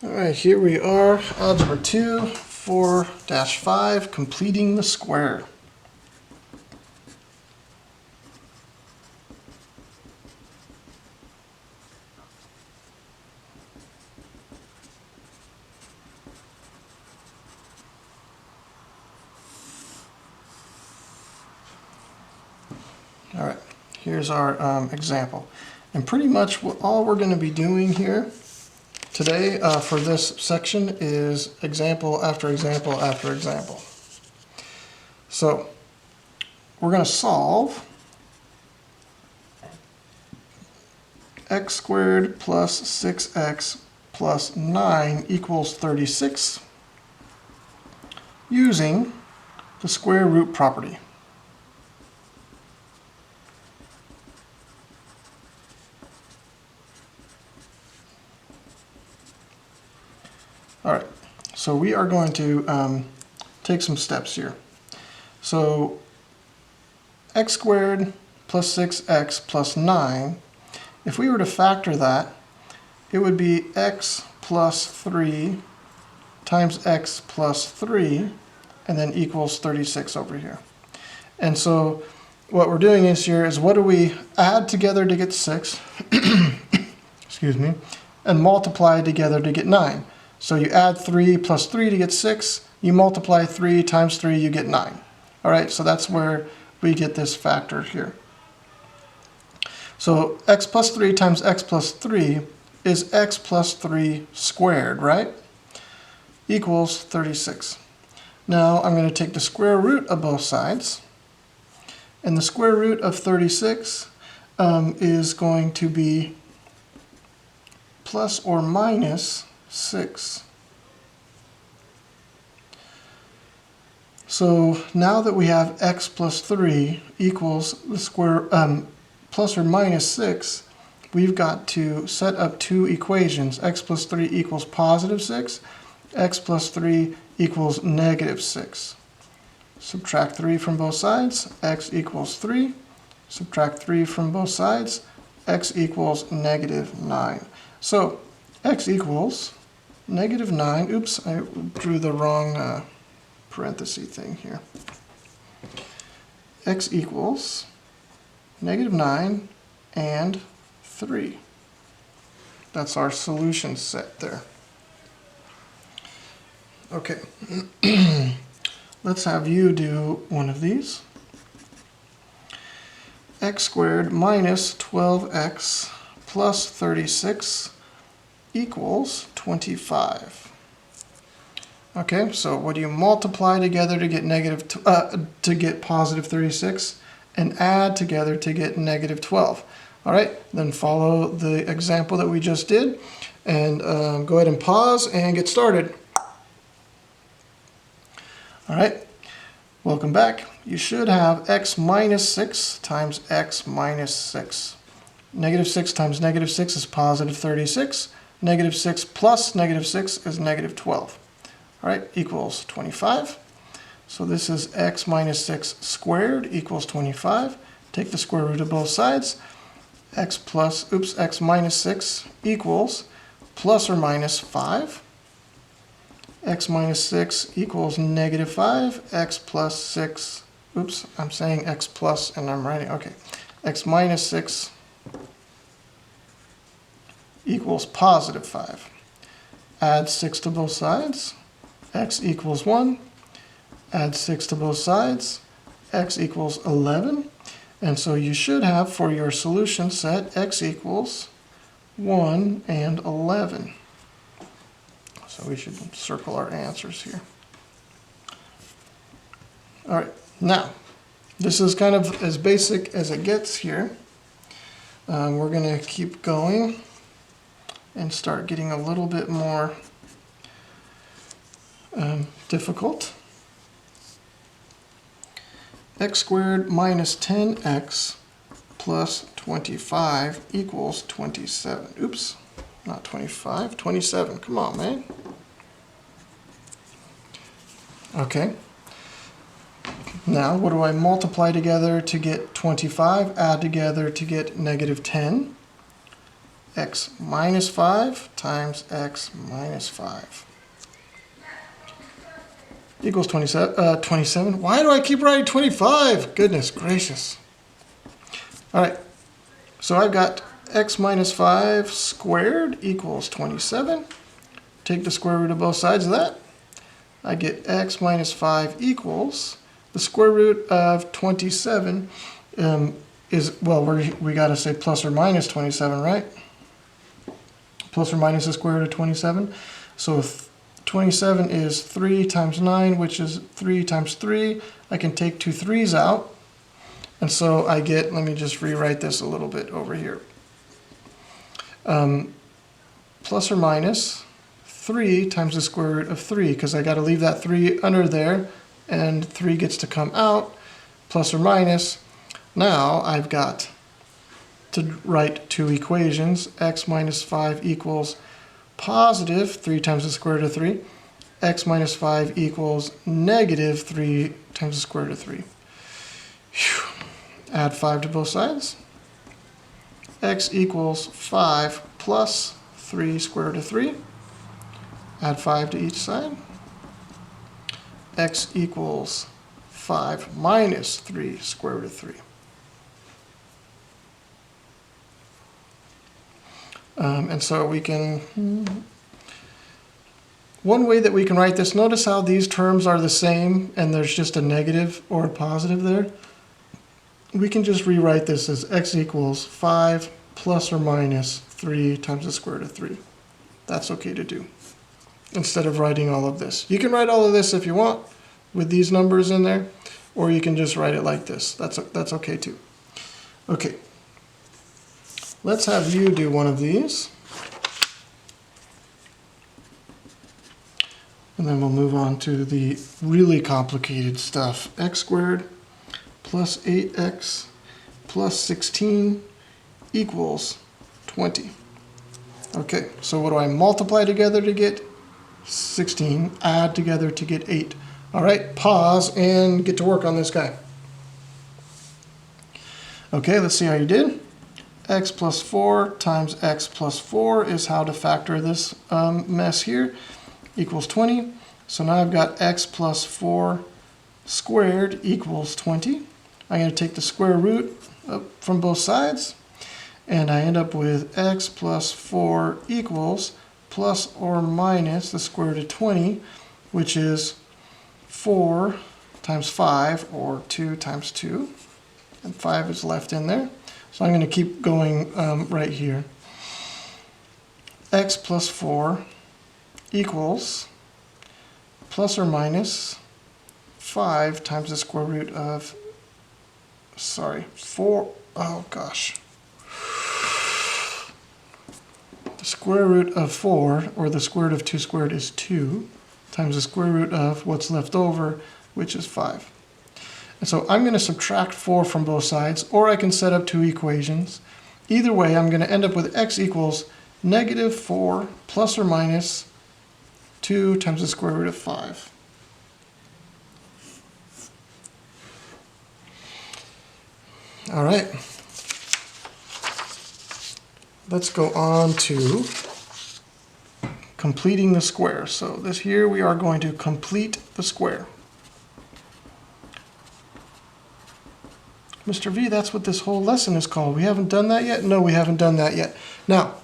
All right, here we are, Algebra 2, 4-5, completing the square. All right, here's our example. And pretty much all we're going to be doing here today for this section is example after example after example. So we're going to solve x squared plus 6x plus 9 equals 36 using the square root property. All right, so we are going to take some steps here. So x squared plus 6x plus 9, if we were to factor that, it would be x plus 3 times x plus 3, and then equals 36 over here. And so what we're doing is here is what do we add together to get 6, excuse me, and multiply together to get 9. So you add 3 plus 3 to get 6, you multiply 3 times 3, you get 9. All right, so that's where we get this factor here. So x plus 3 times x plus 3 is x plus 3 squared, right? Equals 36. Now I'm going to take the square root of both sides, and the square root of 36 is going to be plus or minus 6. So now that we have x plus 3 equals the square plus or minus 6, we've got to set up two equations. X plus 3 equals positive 6, x plus 3 equals negative 6. Subtract 3 from both sides, x equals 3. Subtract 3 from both sides, x equals negative 9. So x equals negative 9, oops, I drew the wrong parenthesis thing here. X equals negative 9 and 3. That's our solution set there. Okay, let's have you do one of these. X squared minus 12x plus 36 equals 25. Okay, so what do you multiply together to get positive 36 and add together to get negative 12? All right, then follow the example that we just did and go ahead and pause and get started. All right, welcome back. You should have x minus 6 times x minus 6. Negative 6 times negative 6 is positive 36. Negative 6 plus negative 6 is negative 12. All right, equals 25. So this is x minus 6 squared equals 25. Take the square root of both sides. X minus 6 equals plus or minus 5. X minus 6 equals negative 5. X plus 6, oops, I'm saying x plus and I'm writing, okay. X minus 6 equals positive 5. Add 6 to both sides. X equals 1. Add 6 to both sides. X equals 11. And so you should have for your solution set x equals 1 and 11. So we should circle our answers here. All right, now this is kind of as basic as it gets here. We're going to keep going and start getting a little bit more difficult. X squared minus 10x plus 25 equals 27. Oops, not 25, 27. Come on, man. Okay. Now, what do I multiply together to get 25? Add together to get negative 10. x minus 5 times x minus 5 equals 27. Why do I keep writing 25? Goodness gracious. All right, so I've got x minus 5 squared equals 27. Take the square root of both sides of that. I get x minus 5 equals the square root of 27 is, well, we got to say plus or minus 27, right? Plus or minus the square root of 27. So if 27 is 3 times 9, which is 3 times 3, I can take 2 3's out. And so I get, let me just rewrite this a little bit over here. Plus or minus 3 times the square root of 3, because I got to leave that 3 under there, and 3 gets to come out, plus or minus. Now I've got to write two equations. X minus 5 equals positive 3 times the square root of 3. X minus 5 equals negative 3 times the square root of 3. Whew. Add 5 to both sides. X equals 5 plus 3 square root of 3. Add 5 to each side. X equals 5 minus 3 square root of 3. And so we can, one way that we can write this, notice how these terms are the same and there's just a negative or a positive there. We can just rewrite this as x equals 5 plus or minus 3 times the square root of 3. That's okay to do, instead of writing all of this. You can write all of this if you want with these numbers in there, or you can just write it like this. That's okay too. Okay, let's have you do one of these. And then we'll move on to the really complicated stuff. X squared plus 8x plus 16 equals 20. Okay, so what do I multiply together to get 16, add together to get 8. All right, pause and get to work on this guy. Okay, let's see how you did. X plus 4 times x plus 4 is how to factor this mess here, equals 20. So now I've got x plus 4 squared equals 20. I'm going to take the square root from both sides, and I end up with x plus 4 equals plus or minus the square root of 20, which is 4 times 5, or 2 times 2. And 5 is left in there. So I'm going to keep going right here. X plus 4 equals plus or minus 5 times the square root of, 4, oh gosh. The square root of 4, or the square root of 2 squared, is 2, times the square root of what's left over, which is 5. And so I'm going to subtract 4 from both sides, or I can set up two equations. Either way, I'm going to end up with x equals negative 4 plus or minus 2 times the square root of 5. All right. Let's go on to completing the square. So this here we are going to complete the square. Mr. V, that's what this whole lesson is called. We haven't done that yet? No, we haven't done that yet. Now,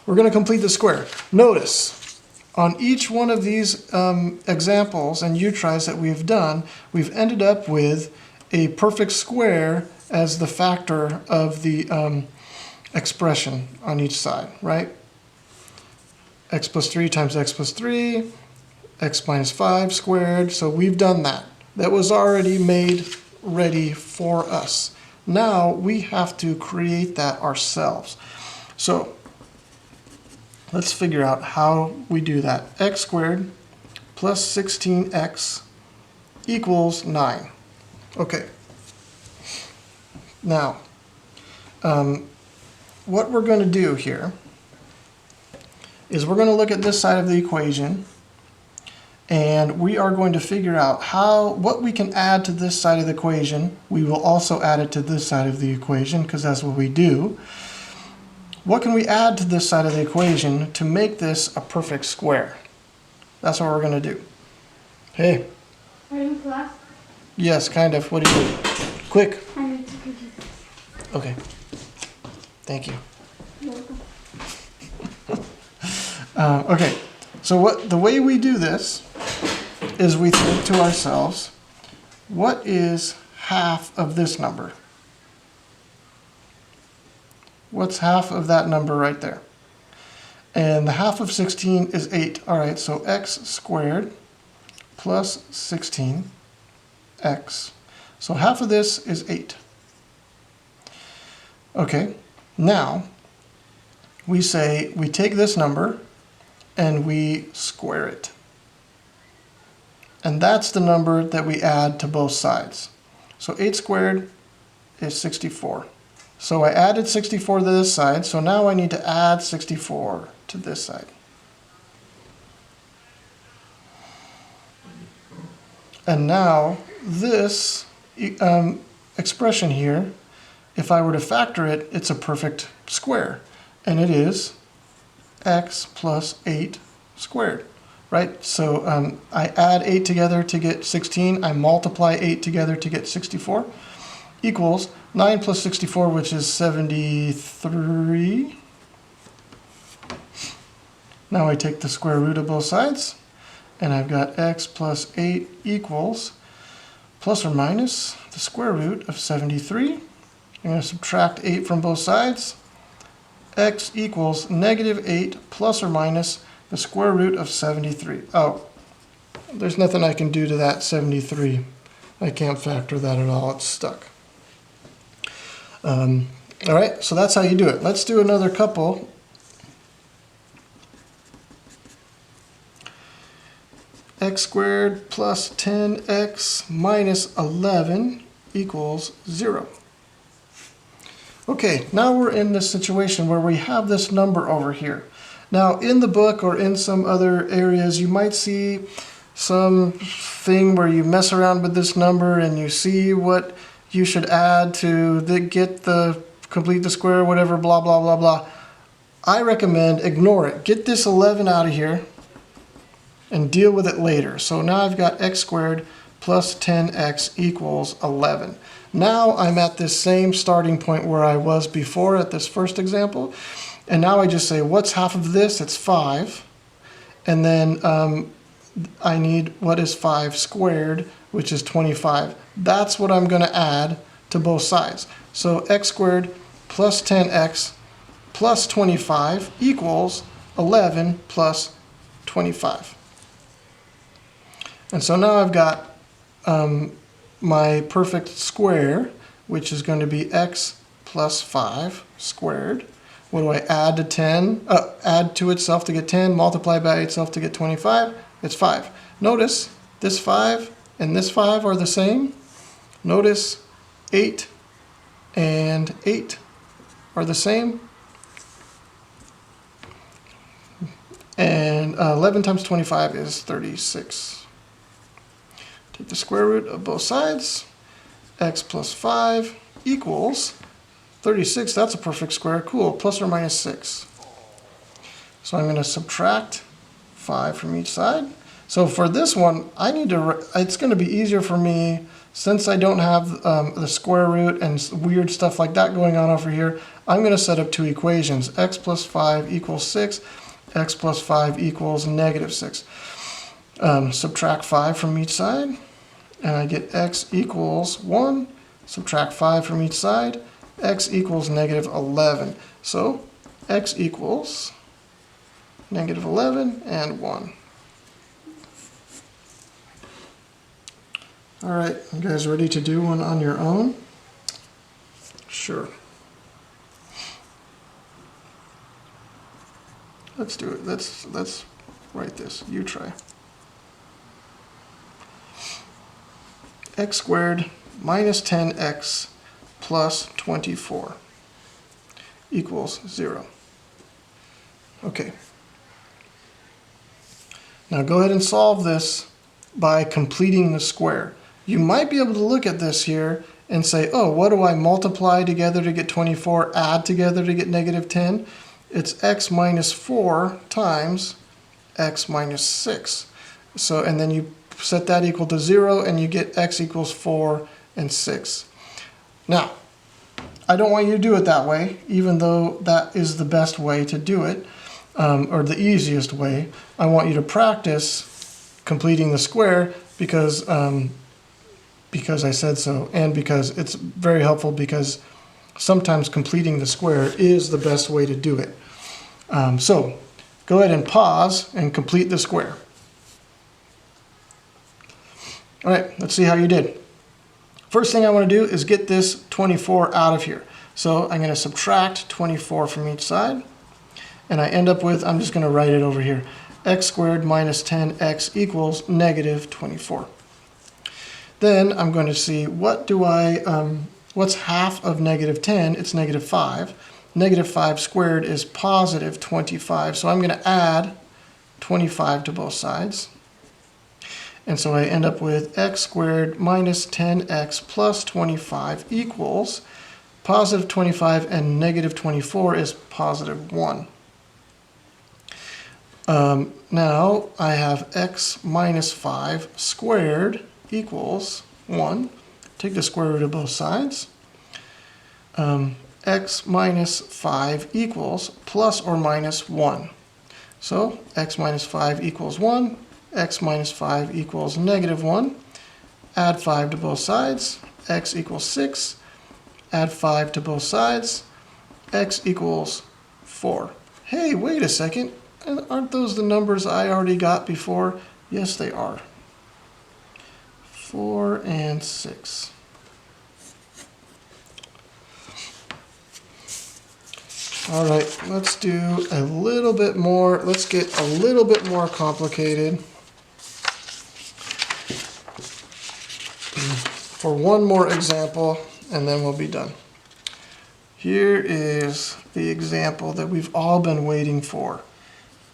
we're going to complete the square. Notice, on each one of these examples and U-tries that we've done, we've ended up with a perfect square as the factor of the expression on each side, right? X plus 3 times x plus 3, x minus 5 squared. So we've done that. That was already made ready for us. Now we have to create that ourselves. So let's figure out how we do that. X squared plus 16x equals 9. Okay. Now, what we're going to do here is we're going to look at this side of the equation, and we are going to figure out what we can add to this side of the equation. We will also add it to this side of the equation, because that's what we do. what can we add to this side of the equation to make this a perfect square? That's what we're going to do. Hey. Are you in class? Yes, kind of. What do you do? Quick. I need to give you this. Okay. Thank you. You're welcome. Okay, so the way we do this is we think to ourselves, what is half of this number? What's half of that number right there? And the half of 16 is 8. All right, so x squared plus 16x. So half of this is 8. Okay, now we say we take this number and we square it. And that's the number that we add to both sides. So 8 squared is 64. So I added 64 to this side, so now I need to add 64 to this side. And now this expression here, if I were to factor it, it's a perfect square. And it is x plus 8 squared, right? So I add 8 together to get 16. I multiply 8 together to get 64. Equals 9 plus 64, which is 73. Now I take the square root of both sides, and I've got x plus 8 equals plus or minus the square root of 73. I'm going to subtract 8 from both sides. X equals negative 8 plus or minus the square root of 73. Oh, there's nothing I can do to that 73. I can't factor that at all. It's stuck. All right, so that's how you do it. Let's do another couple. X squared plus 10x minus 11 equals 0. Okay, now we're in this situation where we have this number over here. Now in the book or in some other areas, you might see some thing where you mess around with this number and you see what you should add to complete the square, whatever, blah, blah, blah, blah. I recommend ignore it. Get this 11 out of here and deal with it later. So now I've got x squared plus 10x equals 11. Now I'm at this same starting point where I was before at this first example. And now I just say, what's half of this? It's 5. And then I need what is 5 squared, which is 25. That's what I'm going to add to both sides. So x squared plus 10x plus 25 equals 11 plus 25. And so now I've got my perfect square, which is going to be x plus 5 squared. What do I add to 10? Add to itself to get 10, multiply by itself to get 25. It's 5. Notice this 5 and this 5 are the same. Notice 8 and 8 are the same. And 11 times 25 is 36. Take the square root of both sides. X plus 5 equals 36. That's a perfect square. Cool. Plus or minus 6. So I'm going to subtract 5 from each side. So for this one, it's going to be easier for me since I don't have the square root and weird stuff like that going on over here. I'm going to set up two equations. X plus 5 equals 6. X plus 5 equals negative 6. Subtract 5 from each side, and I get x equals 1. Subtract 5 from each side, x equals negative 11. So x equals negative 11 and 1. All right, you guys ready to do one on your own? Sure. Let's do it. Let's write this. You try. X squared minus 10x plus 24 equals 0. Okay. Now go ahead and solve this by completing the square. You might be able to look at this here and say, oh, what do I multiply together to get 24, add together to get negative 10? It's x minus 4 times x minus 6. So, and then you set that equal to 0, and you get x equals 4 and 6. Now, I don't want you to do it that way, even though that is the best way to do it, or the easiest way. I want you to practice completing the square because I said so, and because it's very helpful, because sometimes completing the square is the best way to do it. So go ahead and pause and complete the square. All right, let's see how you did. First thing I want to do is get this 24 out of here. So I'm going to subtract 24 from each side, and I end up with, I'm just going to write it over here, x squared minus 10x equals negative 24. Then I'm going to see what's half of negative 10? It's negative 5. Negative 5 squared is positive 25. So I'm going to add 25 to both sides. And so I end up with x squared minus 10x plus 25 equals positive 25, and negative 24 is positive 1. Now I have x minus 5 squared equals 1. Take the square root of both sides. X minus 5 equals plus or minus 1. So x minus 5 equals 1. X minus 5 equals negative 1. Add 5 to both sides. X equals 6. Add 5 to both sides. X equals 4. Hey, wait a second. Aren't those the numbers I already got before? Yes, they are. 4 and 6. All right, let's do a little bit more. Let's get a little bit more complicated. For one more example, and then we'll be done. Here is the example that we've all been waiting for.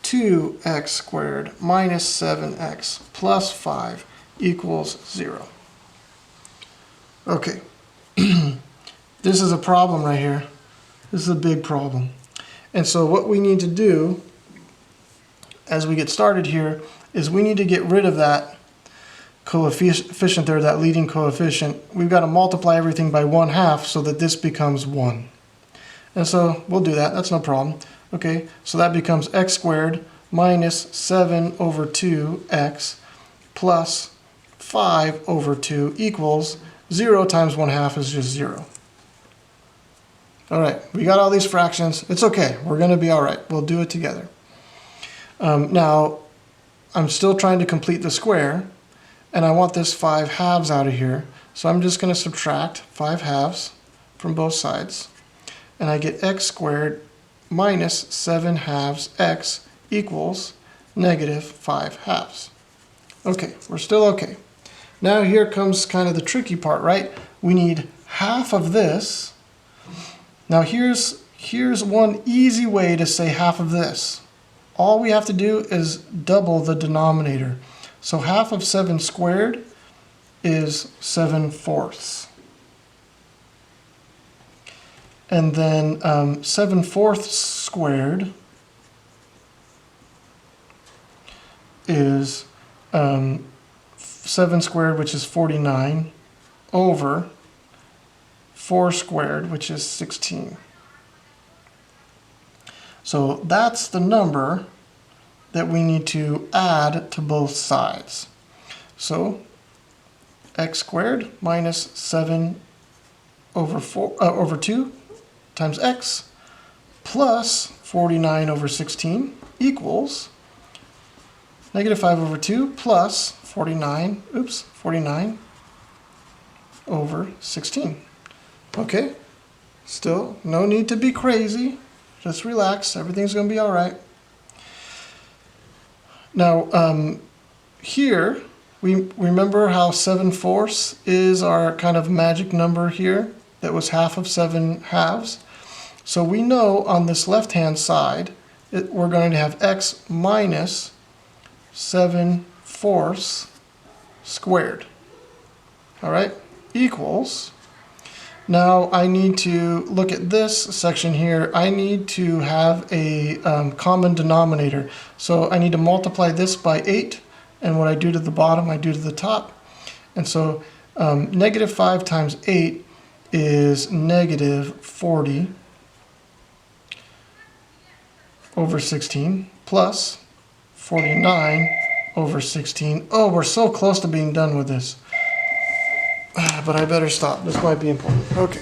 2x squared minus 7x plus 5 equals 0. Okay, this is a problem right here. This is a big problem. And so what we need to do as we get started here is we need to get rid of that coefficient there, that leading coefficient. We've got to multiply everything by 1/2 so that this becomes 1. And so we'll do that. That's no problem. Okay, so that becomes x squared minus 7 over 2x plus 5 over 2 equals 0 times 1/2 is just 0. All right, we got all these fractions. It's okay. We're going to be all right. We'll do it together. Now, I'm still trying to complete the square, and I want this 5/2 out of here. So I'm just going to subtract 5/2 from both sides, and I get x squared minus 7/2 x equals negative 5/2. Okay, we're still okay. Now here comes kind of the tricky part, right? We need half of this. Now here's one easy way to say half of this. All we have to do is double the denominator. So half of 7 squared is 7/4. And then 7/4 squared is 7 squared, which is 49, over 4 squared, which is 16. So that's the number that we need to add to both sides. So x squared minus 7 over 2 times x plus 49 over 16 equals negative 5 over 2 plus 49 over 16. Okay, still no need to be crazy. Just relax. Everything's going to be all right. Now, here, we remember how 7/4 is our kind of magic number here that was half of 7/2. So we know on this left-hand side, we're going to have x minus 7/4 squared. All right, equals Now I need to look at this section here. I need to have a common denominator. So I need to multiply this by 8, and what I do to the bottom, I do to the top. And so negative 5 times 8 is negative 40 over 16 plus 49 over 16. Oh, we're so close to being done with this. But I better stop. This might be important. Okay.